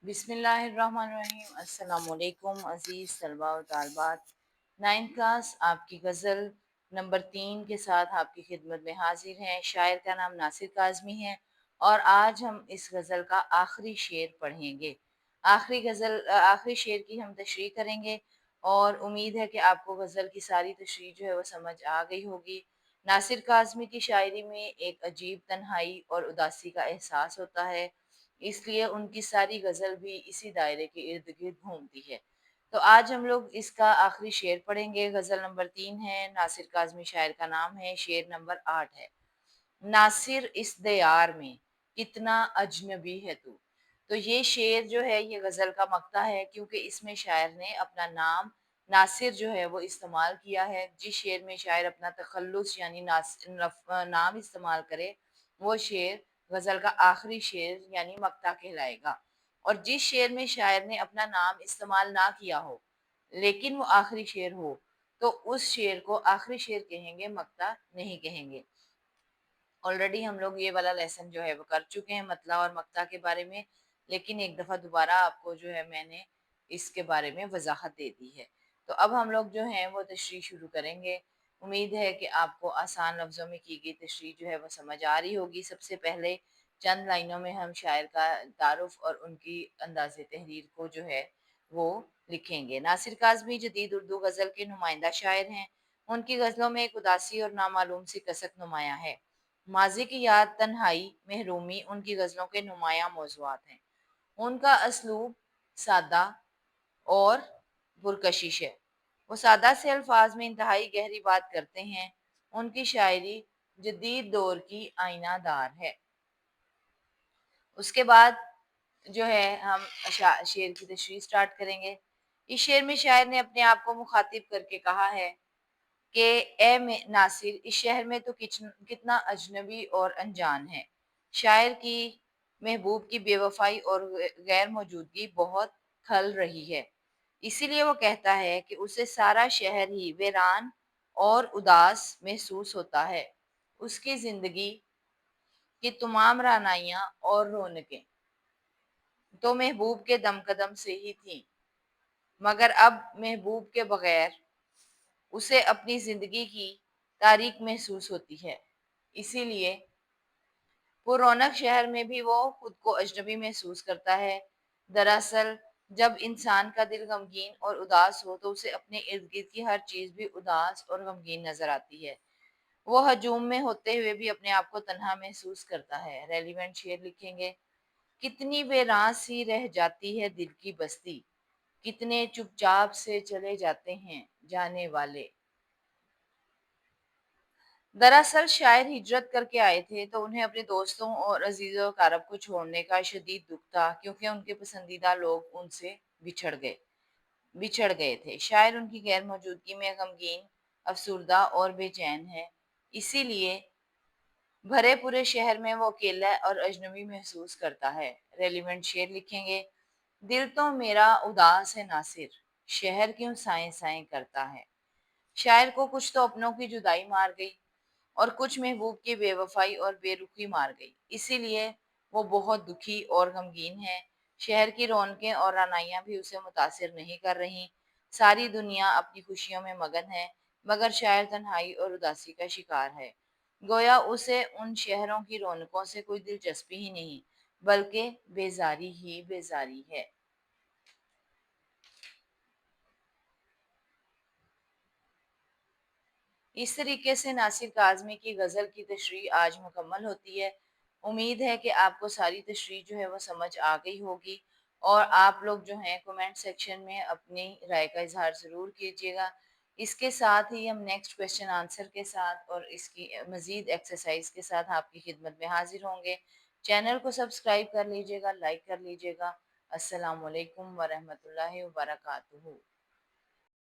बिस्मिल्लाहिर्रहमानिर्रहीम। अस्सलाम वालेकुम अज़ीज़ तलबा और तालबात। 9th क्लास आपकी गज़ल नंबर 3 के साथ आपकी खिदमत में हाजिर हैं। शायर का नाम नासिर काज़मी है और आज हम इस गज़ल का आखिरी शेर पढ़ेंगे। आखिरी शेर की हम तशरीह करेंगे और उम्मीद है कि आपको गज़ल की सारी तशरीह जो है वो समझ आ गई होगी। नासिर काज़मी की शायरी में एक अजीब तन्हाई और उदासी का एहसास होता है, इसलिए उनकी सारी गज़ल भी इसी दायरे के इर्द गिर्द घूमती है। तो आज हम लोग इसका आखिरी शेर पढ़ेंगे। गज़ल नंबर 3 है, नासिर काज़मी शायर का नाम है, शेर नंबर 8 है। नासिर इस दयार में कितना अजनबी है तू। तो ये शेर जो है ये गज़ल का मक्ता है, क्योंकि इसमें शायर ने अपना नाम नासिर जो है वो इस्तेमाल किया है। जिस शेर में शायर अपना तखल्लुस यानी नाम इस्तेमाल करे वो शेर गज़ल का आखिरी शेर यानी मक्ता कहलाएगा। और जिस शेर में शायर ने अपना नाम इस्तेमाल ना किया हो लेकिन वो आखिरी शेर हो तो उस शेर को आखिरी शेर कहेंगे, मक्ता नहीं कहेंगे। ऑलरेडी हम लोग ये वाला लेसन जो है वो कर चुके हैं मतला और मक्ता के बारे में, लेकिन एक दफ़ा दोबारा आपको जो है मैंने इसके बारे में वजाहत दे दी है। तो अब हम लोग जो हैं वो तशरीह शुरू करेंगे। उम्मीद है कि आपको आसान लफ्ज़ों में की गई तशरीह जो है वो समझ आ रही होगी। सबसे पहले चंद लाइनों में हम शायर का तारुफ और उनकी अंदाज़ तहरीर को जो है वो लिखेंगे। नासिर काज़मी जदीद उर्दू गज़ल के नुमाइंदा शायर हैं। उनकी गज़लों में एक उदासी और नामालूम सी कसक नुमाया है। माज़ी की याद, तन्हाई, महरूमी उनकी गज़लों के नुमायाँ मौज़ूआत हैं। उनका असलूब सादा और पुरकशिश है। वो सादा से अल्फाज में इंतहाई गहरी बात करते हैं। उनकी शायरी जदीद दौर की आईनादार है। उसके बाद जो है हम शेर की तशरीह स्टार्ट करेंगे। इस शेर में शायर ने अपने आप को मुखातिब करके कहा है कि ए नासिर, इस शहर में तो कितना अजनबी और अनजान है। शायर की महबूब की बेवफाई और गैर मौजूदगी बहुत खल रही है। इसीलिए वो कहता है कि उसे सारा शहर ही वीरान और उदास महसूस होता है। उसकी जिंदगी की तमाम रानाइयाँ और रौनकें तो महबूब के दमकदम से ही थीं, मगर अब महबूब के बगैर उसे अपनी जिंदगी की तारीख महसूस होती है। इसीलिए पुरौनक शहर में भी वो खुद को अजनबी महसूस करता है। दरअसल जब इंसान का दिल गमगीन और उदास हो तो उसे अपने इर्द गिर्द की हर चीज भी उदास और गमगीन नजर आती है। वो हजूम में होते हुए भी अपने आप को तन्हा महसूस करता है। रेलिवेंट शेर लिखेंगे। कितनी बेरां सी रह जाती है दिल की बस्ती, कितने चुपचाप से चले जाते हैं जाने वाले। दरअसल शायर हिजरत करके आए थे तो उन्हें अपने दोस्तों और अजीज़ों कारब को छोड़ने का शदीद दुख था, क्योंकि उनके पसंदीदा लोग उनसे बिछड़ गए थे। शायर उनकी गैर मौजूदगी में गमगीन, अफसुर्दा और बेचैन है। इसीलिए भरे पूरे शहर में वो अकेला और अजनबी महसूस करता है। रेलिवेंट शेर लिखेंगे। दिल तो मेरा उदास है नासिर, शहर क्यों साए साए करता है। शायर को कुछ तो अपनों की जुदाई मार गई और कुछ महबूब की बेवफाई और बेरुखी मार गई। इसीलिए वो बहुत दुखी और गमगीन है। शहर की रौनकें और रानाइयां भी उसे मुतासिर नहीं कर रही। सारी दुनिया अपनी खुशियों में मगन है, मगर शायर तन्हाई और उदासी का शिकार है। गोया उसे उन शहरों की रौनकों से कोई दिलचस्पी ही नहीं, बल्कि बेजारी ही बेजारी है। इस तरीके से नासिर काज़मी की गज़ल की तशरीह आज मुकम्मल होती है। उम्मीद है कि आपको सारी तशरीह जो है वो समझ आ गई होगी और आप लोग जो हैं कमेंट सेक्शन में अपनी राय का इजहार ज़रूर कीजिएगा। इसके साथ ही हम नेक्स्ट क्वेश्चन आंसर के साथ और इसकी मज़ीद एक्सरसाइज के साथ आपकी खिदमत में हाजिर होंगे। चैनल को सब्सक्राइब कर लीजिएगा, लाइक कर लीजिएगा। अस्सलाम वालेकुम वरहमतुल्लाहि वबरकातुहू।